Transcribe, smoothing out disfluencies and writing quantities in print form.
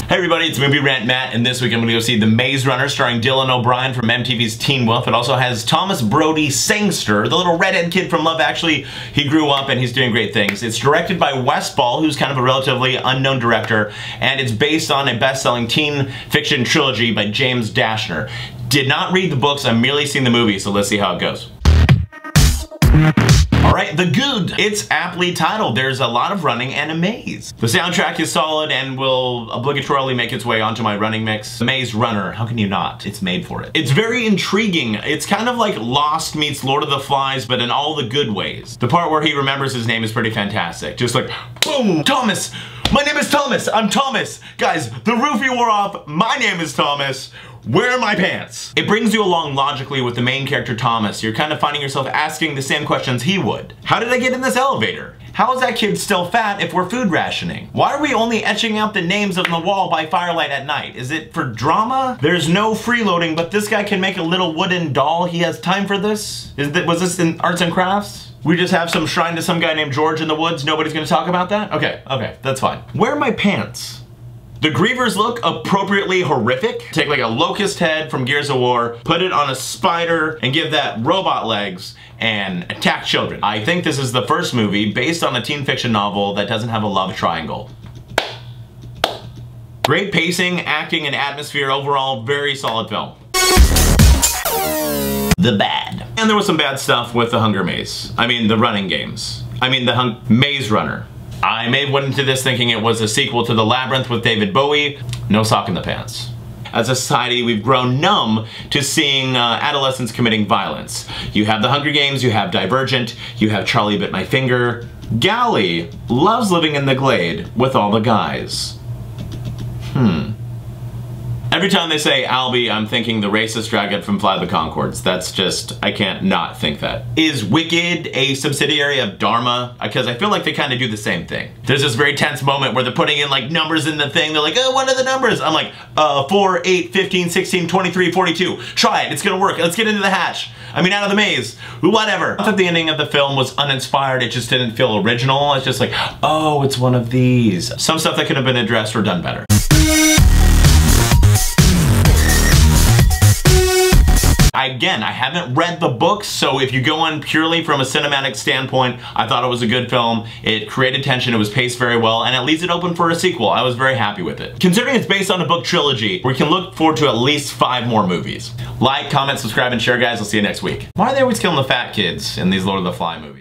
Hey everybody, it's Movie Rant Matt, and this week I'm going to go see The Maze Runner starring Dylan O'Brien from MTV's Teen Wolf. It also has Thomas Brodie-Sangster, the little redhead kid from Love Actually. He grew up and he's doing great things. It's directed by Wes Ball, who's kind of a relatively unknown director, and it's based on a best-selling teen fiction trilogy by James Dashner. Did not read the books, I've merely seen the movie, so let's see how it goes. Alright, The Good. It's aptly titled. There's a lot of running and a maze. The soundtrack is solid and will obligatorily make its way onto my running mix. The Maze Runner, how can you not? It's made for it. It's very intriguing. It's kind of like Lost meets Lord of the Flies, but in all the good ways. The part where he remembers his name is pretty fantastic. Just like, boom, Thomas! My name is Thomas! I'm Thomas! Guys, the roofie wore off. My name is Thomas. Where are my pants? It brings you along logically with the main character Thomas. You're kind of finding yourself asking the same questions he would. How did I get in this elevator? How is that kid still fat if we're food rationing? Why are we only etching out the names on the wall by firelight at night? Is it for drama? There's no freeloading, but this guy can make a little wooden doll. He has time for this? Was this in arts and crafts? We just have some shrine to some guy named George in the woods? Nobody's gonna talk about that? Okay, that's fine. Where are my pants? The Grievers look appropriately horrific. Take like a locust head from Gears of War, put it on a spider, and give that robot legs, and attack children. I think this is the first movie based on a teen fiction novel that doesn't have a love triangle. Great pacing, acting, and atmosphere. Overall, very solid film. The Bad. And there was some bad stuff with the Hunger Maze. I mean, the running games. I mean, the Maze Runner. I may have went into this thinking it was a sequel to The Labyrinth with David Bowie. No sock in the pants. As a society, we've grown numb to seeing adolescents committing violence. You have the Hunger Games, you have Divergent, you have Charlie Bit My Finger. Gally loves living in the glade with all the guys. Every time they say Albie, I'm thinking the racist dragon from Fly the Conchords. That's just, I can't not think that. Is Wicked a subsidiary of Dharma? Because I feel like they kind of do the same thing. There's this very tense moment where they're putting in like numbers in the thing. They're like, oh, what are the numbers? I'm like, 4, 8, 15, 16, 23, 42. Try it, it's gonna work. Let's get into the hatch. I mean, out of the maze. Whatever. I thought the ending of the film was uninspired. It just didn't feel original. It's just like, oh, it's one of these. Some stuff that could have been addressed or done better. Again, I haven't read the books, so if you go on purely from a cinematic standpoint, I thought it was a good film. It created tension, it was paced very well, and it leaves it open for a sequel. I was very happy with it. Considering it's based on a book trilogy, we can look forward to at least 5 more movies. Like, comment, subscribe, and share, guys. I'll see you next week. Why are they always killing the fat kids in these Lord of the Fly movies?